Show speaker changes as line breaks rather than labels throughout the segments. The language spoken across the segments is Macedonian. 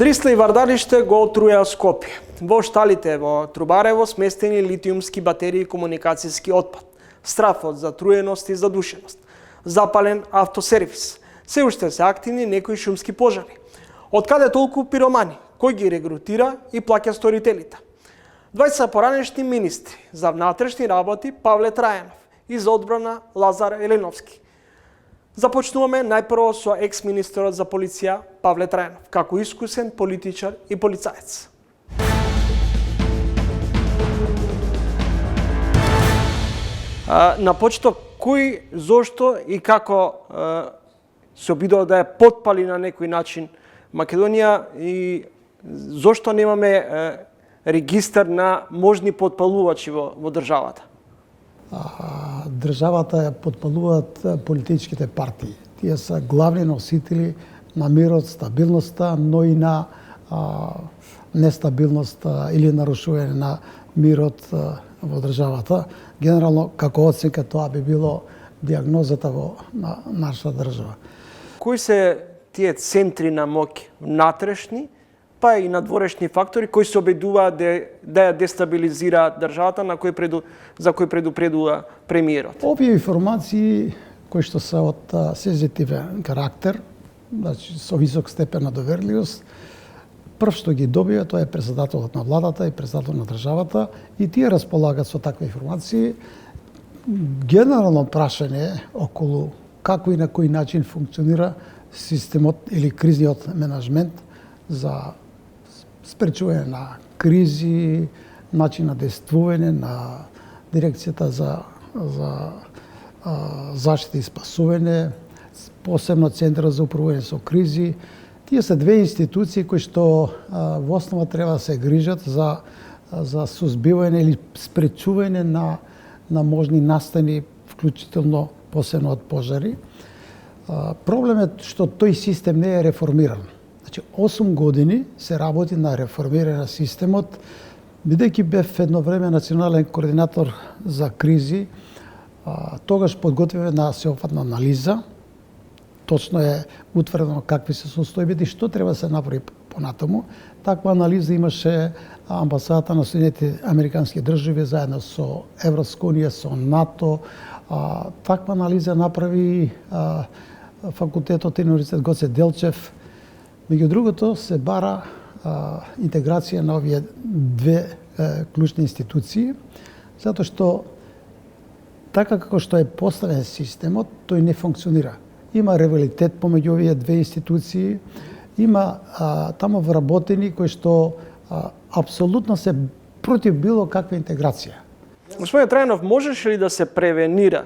Дрисла и Вардариште го отруја Скопје. Во шталите во Трубарево сместени литиумски батерии и комуникацијски отпад, страф од затруеност и задушеност, запален автосервис. Се уште се активни некои шумски пожари. Од каде толку пиромани? Кој ги регрутира и плаќа сторителите? 20 поранешни министри за внатрешни работи Павле Трајанов и за одбрана Лазар Еленовски. Започнуваме најпрво со екс-министерот за полиција Павле Трајанов, како искусен политичар и полицаец. На почеток, кој, зошто и како се обидува да ја потпали на некој начин Македонија и зошто немаме регистар на можни потпалувачи во државата?
Државата ја потпалуваат политичките партии. Тие се главни носители на мирот, стабилноста, но и на нестабилноста или нарушување на мирот во државата. Генерално, како оценка, тоа би било диагнозата во нашата држава.
Кои се тие центри на моќ, внатрешни, па и надворешни фактори кои се обидуваат да ја дестабилизираат државата за кои предупредува премиерот?
Овие информации кои што се од сензитивен карактер, значи со висок степен на доверливост, прв што ги добија тоа е председателот на владата и председателот на државата и тие располагат со такви информации. Генерално прашање околу како и на кој начин функционира системот или кризниот менеджмент за спречување на кризи, начин на действување на дирекцијата за заштита и спасување, посебно Центарот за управување со кризи. Тие се две институции кои што во основа треба да се грижат за сузбивање или спречување на можни настани, вклучително посебно од пожари. Проблемот е што тој систем не е реформиран. Значи, 8 години се работи на реформирање на системот. Бидејќи бев едно време национален координатор за кризи, тогаш подготвивме на сеопфатна анализа. Точно е утврдено какви се состојбите и што треба да се направи понатаму. Таква анализа имаше амбасадата на Соединетите Американски држави заедно со Европска унија, со НАТО. Таква анализа направи факултетот и универзитет Гоце Делчев. Меѓу другото се бара интеграција на овие две клучни институции, затоа што така како што е поставен системот, тој не функционира. Има ревалитет помеѓу овие две институции, има таму вработени кои што апсолутно се против било каква интеграција.
Господине Трајанов, можеше ли да се превенира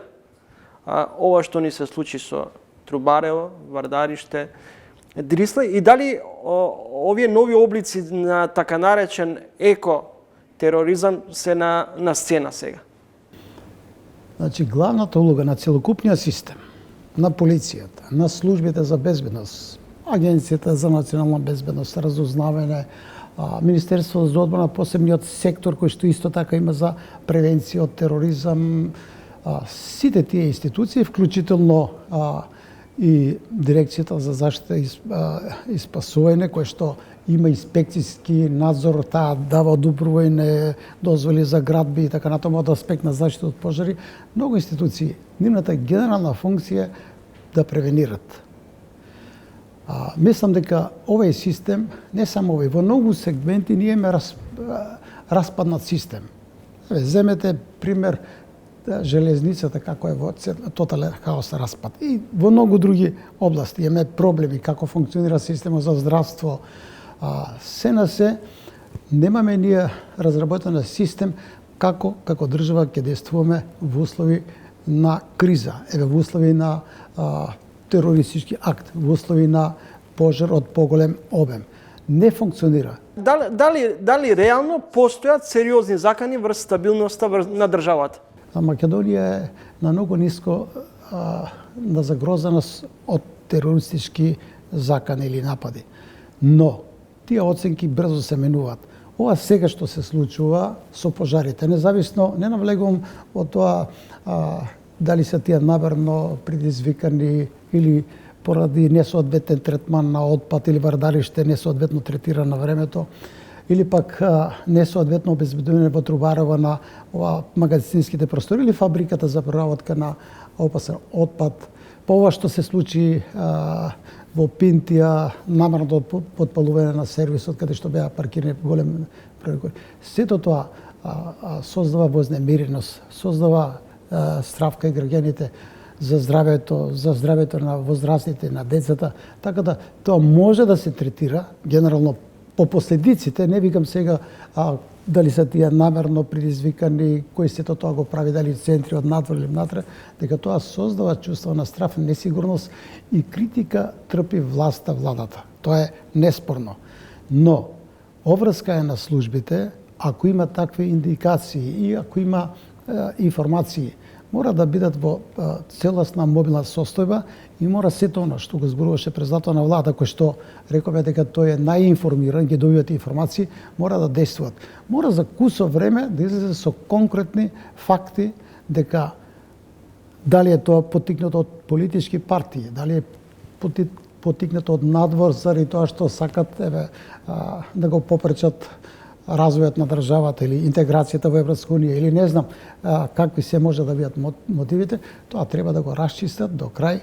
ова што ни се случи со Трубарево, Вардариште, Дрисла и дали овие нови облици на така наречен еко-тероризам се на сцена сега?
Значи, главната улога на целокупниот систем, на полицијата, на службите за безбедност, Агенцијата за национална безбедност, разузнавање, Министерството за одбрана, посебниот сектор кој што исто така има за превенција од тероризам, сите тие институции, вклучително и Дирекцијата за заштита и спасување, кој што има инспекцијски надзор, таа дава одобрување, дозволи за градби и така натаму од аспект на заштита од пожари. Многу институции, нивната генерална функција да превенират. Мислам дека овој систем, не само овој, во многу сегменти ние имаме распаднат систем. Земете пример железницата како е во тотален хаос распад. И во многу други области имаме проблеми како функционира системот за здравство. Се на се немаме ние разработен систем како држава ќе действуваме во услови на криза, во услови на терористички акт, во услови на пожар од поголем обем. Не функционира.
Дали реално постојат сериозни закани врз стабилноста на државата?
Македонија е на многу ниско на загрозеност од терористички закани или напади. Но тие оценки брзо се менуваат. Ова сега што се случува со пожарите, независно, не навлегувам од тоа дали се тие намерно предизвикани или поради несоодветен третман на отпад или вардалиште несоодветно третирано на времето, или пак несоодветно обезбедување во Трубарево на магазинските простори или фабриката за преработка на опасен отпад. По ова што се случи во Пинтија, намерното подпалување на сервисот каде што беа паркирани голем број. Сето тоа создава вознемиреност, создава страв кај граѓаните за здравјето на возрастните, на децата, така да тоа може да се третира генерално по последиците, не викам сега дали се тие намерно предизвикани, кој сето тоа го прави, дали центри од надвор или внатре, дека тоа создава чувство на страв, несигурност и критика трпи власта, владата. Тоа е неспорно. Но обврска е на службите, ако има такви индикации и ако има информации, мора да бидат во целосна мобилна состојба и мора сето оно што го зборуваше председател на влада, кој што рекове дека тој е најинформиран, ги добивате информации, мора да действуваат. Мора за кусо време да излезе со конкретни факти дека дали е тоа поттикнато од политички партии, дали е поттикнато од надвор заради тоа што сакат да го попречат развојот на државата или интеграцијата во Европска унија или не знам какви се може да бидат мотивите, тоа треба да го расчистат до крај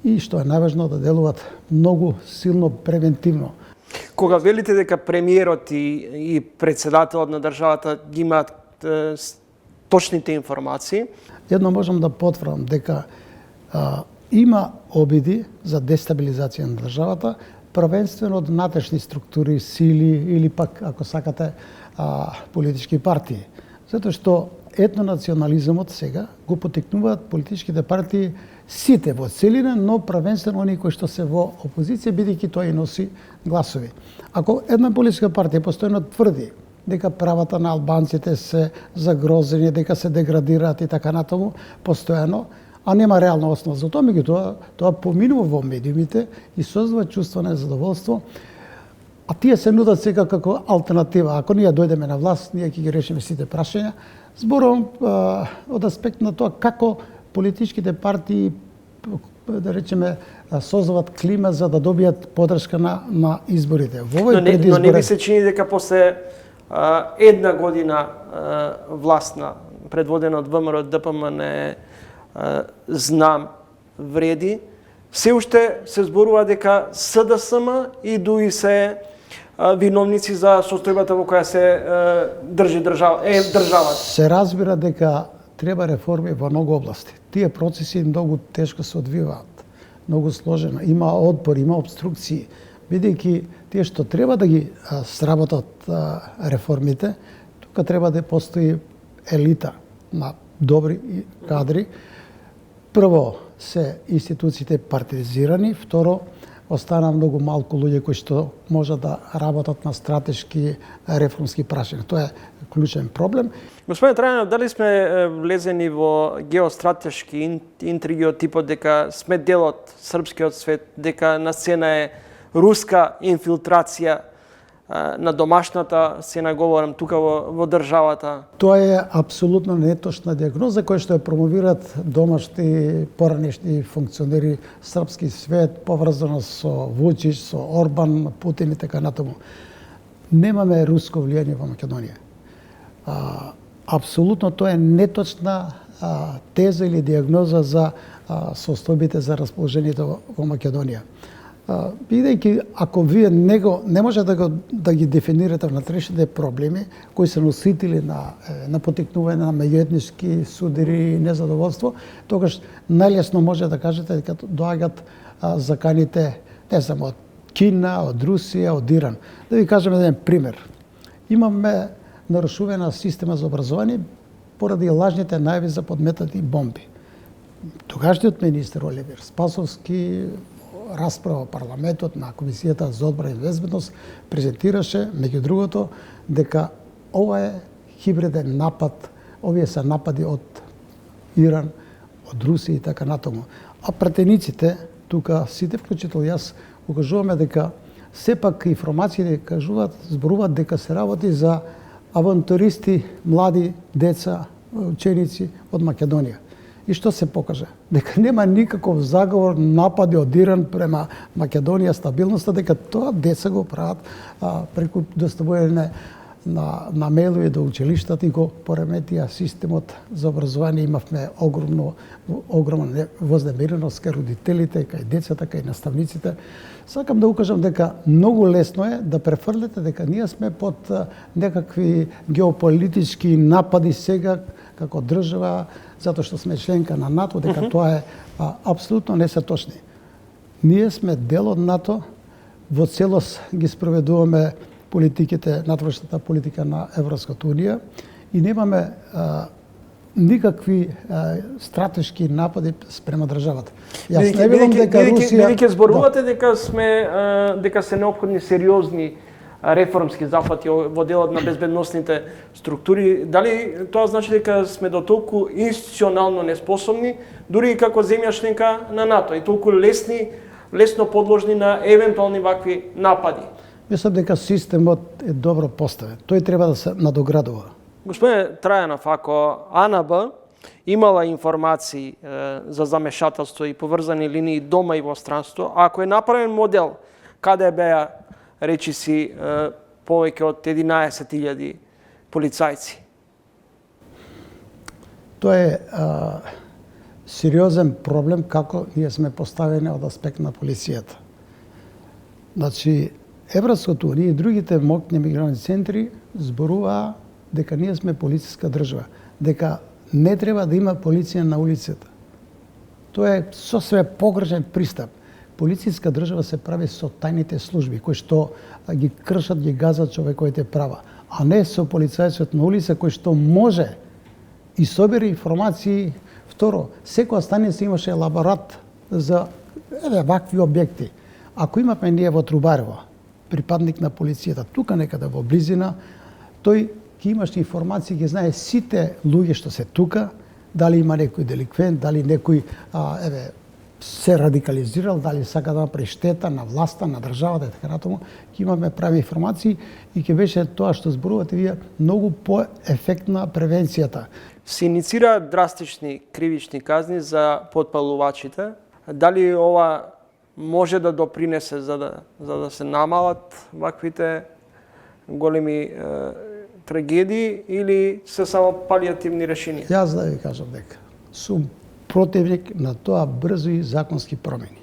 и што е најважно да делуваат многу силно превентивно.
Кога велите дека премиерот и председателот на државата ги имаат точните информации,
едно можам да потврдам дека има обиди за дестабилизација на државата, првенствено од внатрешни структури, сили или пак, ако сакате, политички партии. Затоа што етнонационализмот сега го поттикнуваат политичките партии сите во целина, но првенствено оние кои што се во опозиција, бидејќи тоа и носи гласови. Ако една политичка партија постојано тврди дека правата на албанците се загрозени, дека се деградираат и така натаму, постојано, а нема реална основа за тоа, меѓутоа тоа поминува во медиумите и создава чувство на незадоволство, а тие се нудат сега како алтернатива. Ако ние дојдеме на власт, ние ќе ги решиме сите прашања. Зборувам од аспект на тоа како политичките партии, да речеме, создават клима за да добијат поддршка на изборите. Во овој
но не ви се чини дека после една година властна, предводена од ВМРО, ДПМН, знам, вреди, се уште се зборува дека СДСМ и ДУИ се виновници за состојбата во која се држи државата.
Се разбира дека треба реформи во многу области. Тие процеси многу тешко се одвиваат, многу сложено. Има отпор, има обструкции, бидејќи тие што треба да ги сработат реформите, тука треба да постои елита на добри кадри. Прво се институциите партизирани, второ остана многу малку луѓе кои што може да работат на стратешки реформски прашања. Тоа е клучен проблем.
Господин Трајанов, дали сме влезени во геостратешки интриги од типот дека сме дел од српскиот свет, дека на сцена е руска инфилтрација на домашната сцена, говорам тука во државата?
Тоа е апсолутно неточна диагноза која што ја промовираат домашни поранешни функционери српски свет, поврзано со Вучич, со Орбан, Путин и така натаму. Немаме руско влијание во Македонија. Апсолутно тоа е неточна теза или диагноза за состојбите за расположението во Македонија. Бидејќи ако вие не може да ги дефинирате внатрешните проблеми кои се носители на поттикнување на меѓуетнички судири и незадоволство, тогаш најлесно може да кажете дека доаѓаат заканите не само од Кина, од Русија, од Иран. Да ви кажем еден пример. Имаме нарушувана система за образование поради лажните најави за подметати бомби. Тогашниот министер Оливер Спасовски расправа во парламентот на Комисијата за одбрана и безбедност презентираше, меѓу другото, дека ова е хибриден напад, овие се напади од Иран, од Русија и така натаму. А пратениците, тука сите, вклучително јас, укажуваме дека сепак информациите кажуваат, зборуваат дека се работи за авантуристи, млади деца, ученици од Македонија. И што се покаже? Дека нема никаков заговор, напади од Иран према Македонија, стабилноста, дека тоа деца го прават преку доставување на мейлови до училиштата и го пореметија системот за образование. Имавме огромна вознемиреност кај родителите, кај децата, кај наставниците. Сакам да укажам дека многу лесно е да префрлете дека ние сме под некакви геополитички напади сега како држава, затоа што сме членка на НАТО, дека тоа е апсолутно не се точни. Ние сме дел од НАТО, во целост ги спроведуваме политиките, надвршната политика на Европската унија и немаме никакви стратешки напади спрема државата.
Јас не видам дека Русија... Бидејќи зборувате дека се неопходни сериозни реформски зафати во делот на безбедносните структури, дали тоа значи дека сме до толку институционално неспособни, дури и како земја членка на НАТО, и толку лесно подложни на евентуални вакви напади?
Мислам дека системот е добро поставен. Тој треба да се надоградува.
Господине Трајанов, ако АНБ имала информации за замешателство и поврзани линии дома и во странство, ако е направен модел каде беа речиси повеќе од 11.000 полицајци?
Тоа е сериозен проблем како ние сме поставени од аспект на полицијата. Значи, Европската унија и другите моќни мигрантски центри зборуваа дека ние сме полициска држава, дека не треба да има полиција на улицата. Тоа е сосве погрешен пристап. Полициска држава се прави со тајните служби кои што ги кршат, ги газат човековите права, а не со полицајцот на улица кој што може и собира информации. Второ, секоја станица имаше лаборат за вакви објекти. Ако имаме ние во Трубарево припадник на полицијата, тука некаде во близина, тој ќе имаш информации, ќе знае сите луѓе што се тука, дали има некој деликвент, дали некој се радикализирал, дали сака да направи штета на власта, на државата и така натаму, ќе имаме прави информации и ќе беше тоа што зборувате вие многу поефектна превенцијата.
Се иницира драстични кривични казни за потпалувачите. Дали ова може да допринесе за да се намалат ваквите големи трагедии или се само палиативни решенија?
Јас да ви кажам дека сум противник на тоа брзо и законски промени.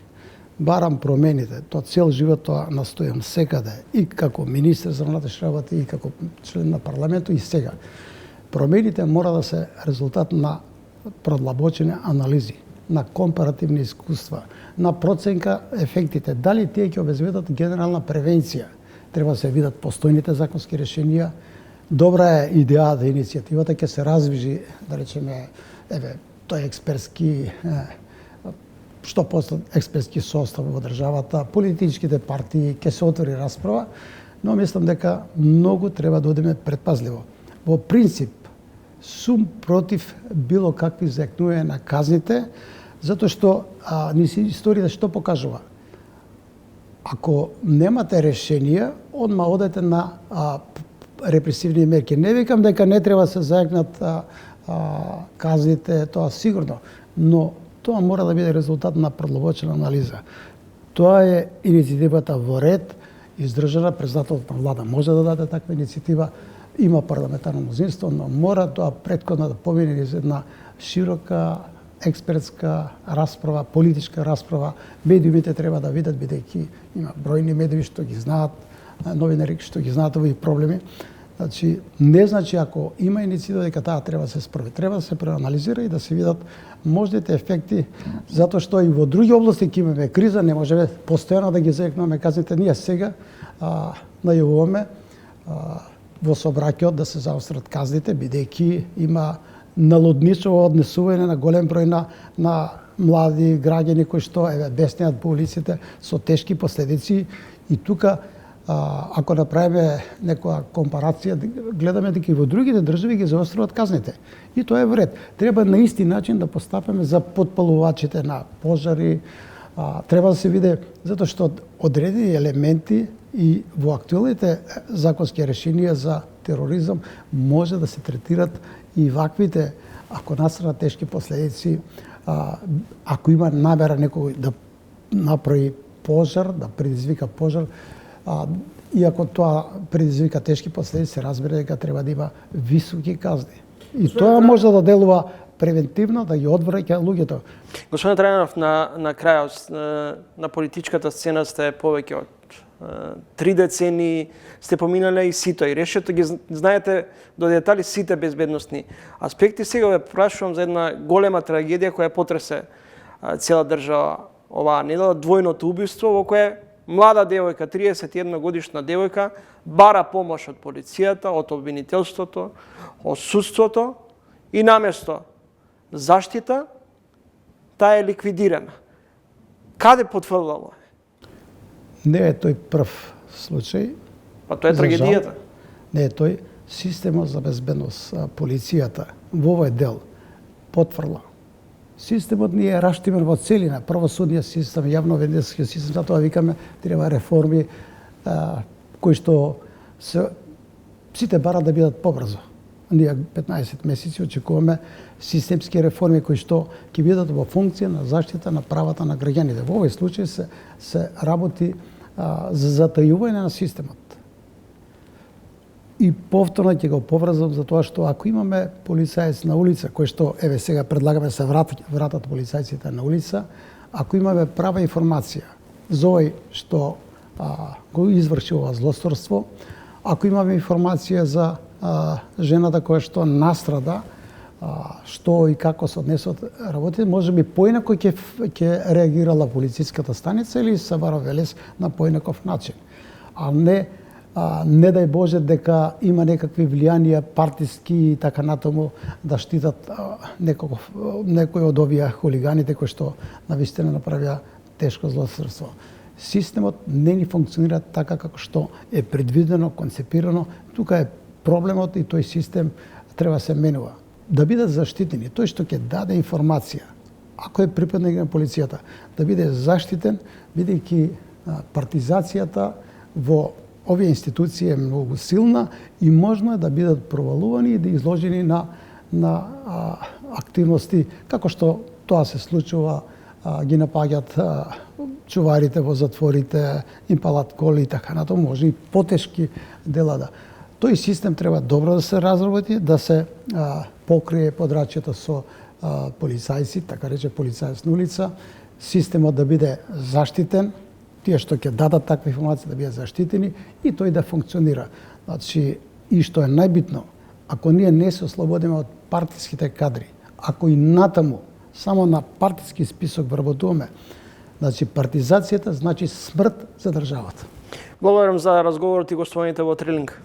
Барам промените, тоа цел живот тоа настојам секаде, и како министер за внатрешни работи, и како член на парламентот, и сега. Промените мора да се резултат на продлабочени анализи, на компаративни искуства, на проценка ефектите, дали тие ќе обезбедат генерална превенција. Треба да се видат постојните законски решенија. Добра е идејата, иницијативата ќе се развижи, да речеме, тој експертски, што постат експертски состав во државата, политичките партии, ќе се отвори расправа, но мислам дека многу треба да одиме предпазливо. Во принцип, сум против било какви зајакнувања на казните, затоа што историјата што покажува? Ако немате решенија, одма одете на репресивни мерки. Не викам дека не треба да се зајакнат казните, тоа сигурно, но тоа мора да биде резултат на продлабочена анализа. Тоа е иницијативата во ред, издржана, председателот на влада може да даде таква иницијатива, има парламентарно мнозинство, но мора тоа претходно да помине низ една широка експертска расправа, политичка расправа. Медиумите треба да видат, бидејќи има бројни медиуми што ги знаат, новинари што ги знаат овие проблеми. Значи, не значи ако има иницијатива дека таа треба да се спроведе, треба да се проанализира и да се видат можните ефекти, затоа што и во други области ќе имаме криза, не можеме постојано да ги зајакнуваме казните. Ние сега најавуваме во сообраќајот да се заострат казните, бидејќи има налудничаво однесување на голем број на млади граѓани кои што беснеат по улиците со тешки последици. И тука ако направиме некоја компарација, гледаме дека и во другите држави ги заоструваат казните. И тоа е вред. Треба на исти начин да постапаме за потпалувачите на пожари. Треба да се види, затоа што одредени елементи и во актуелните законски решенија за тероризам може да се третират и ваквите ако настана тешки последици, ако има намера некој да направи пожар, да предизвика пожар, и ако тоа предизвика тешки последици, разбира дека треба да има високи казни. И тоа може да делува превентивно, да ги одвраќа луѓето.
Господин Трајанов, на крајот на политичката сцена сте повеќе од 3 децени, сте поминале и сито и решето ги знаете до детали сите безбедносни аспекти. Сега ве прашувам за една голема трагедија која потресе цела држава оваа недела, двојното убиство во кое млада девојка, 31 годишна девојка, бара помош од полицијата, од обвинителството, од судството и наместо заштита, таа е ликвидирана. Каде потврдало?
Не е тој прв случај.
Па тоа е трагедијата.
Не е тој. Системот за безбедност, полицијата во овој дел потврдила. Системот ни е раштимен во целина, правосудниот систем, јавно-веденскиот систем, затоа викаме треба реформи кои што сите барат да бидат побрзо. Ние 15 месеци очекуваме системски реформи кои што ќе бидат во функција на заштита на правата на граѓаните. Во овој случај се работи за затајување на системот. И повторно ќе го поврзам за тоа што ако имаме полицаец на улица, кој што еве сега предлагаме се вратат полицајците на улица, ако имаме права информација за овој што го изврши ова злосторство, ако имаме информација за жената која што настрада, што и како се однесот работите, можеби поинако ќе реагирала полициската станица или Саваро Велес на поинаков начин. А не дај Боже дека има некакви влијанија партиски и така натаму да штитат некој од овие хулиганите кои што навистина направија тешко злосторство. Системот не ни функционира така како што е предвидено, концепирано. Тука е проблемот и тој систем треба се менува. Да бидат заштитени, тој што ќе даде информација, ако е припадник на полицијата, да биде заштитен, бидејќи партизацијата во овие институции е многу силна и можно е да бидат провалувани и да изложени на активности, како што тоа се случува, ги напаѓат чуварите во затворите, им палат коли и така натаму, може и потешки дела да. Тој систем треба добро да се разработи, да се покрие подрачјето со полицајци, така рече полицајец на улица, системот да биде заштитен, тие што ќе дадат такви информации да бидат заштитени и тој да функционира. Значи, и што е најбитно, ако ние не се ослободиме од партиските кадри, ако и натаму само на партиски список вработуваме, значи партизацијата значи смрт за државата.
Благодарам за разговорот и гостувањето во Трилинг.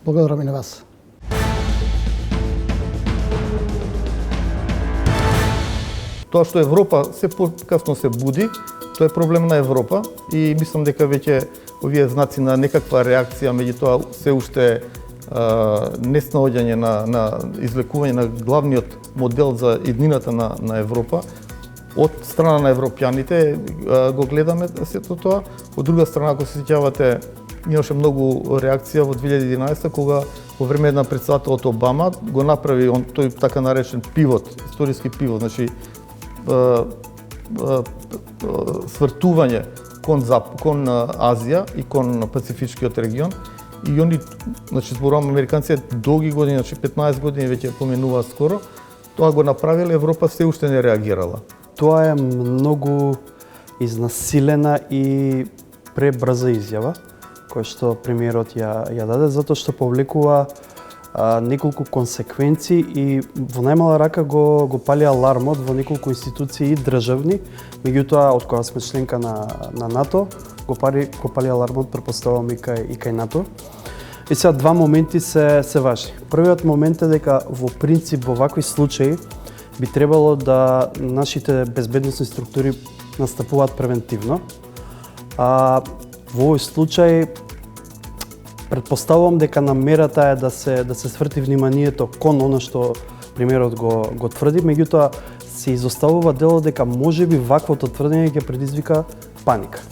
Благодарам и на вас.
Тоа што Европа се покасно се буди, тоа е проблем на Европа и мислам дека веќе овие знаци на некаква реакција, меѓутоа се уште неснаоѓање на излекување на главниот модел за иднината на Европа од страна на европјаните го гледаме сето тоа. Од друга страна, ако се сеќавате, имаше многу реакција во 2011 кога во време на претседателот Обама го направи тој така наречен пивот, историски пивот, значи свртување кон Азија и кон Пацифичкиот регион. И они, значи зборувам американците долги години, значи 15 години веќе поменуваат скоро, тоа го направиле, Европа се уште не реагирала.
Тоа е многу изнасилена и пребрза изјава, која што премиерот ја даде, затоа што повлекува неколку консеквенции и во најмала рака го пали алармот во неколку институции и државни, меѓутоа од кога сме членка на НАТО, го пали алармот, претпоставувам и кај НАТО. И сега два моменти се важни. Првиот момент е дека во принцип во вакви случаи би требало да нашите безбедносни структури настапуваат превентивно. Во овој случај претпоставувам дека намерата е да се сврти вниманието кон оно што премиерот го тврди, меѓутоа се изоставува дело дека можеби ваквото тврдење ќе предизвика паника.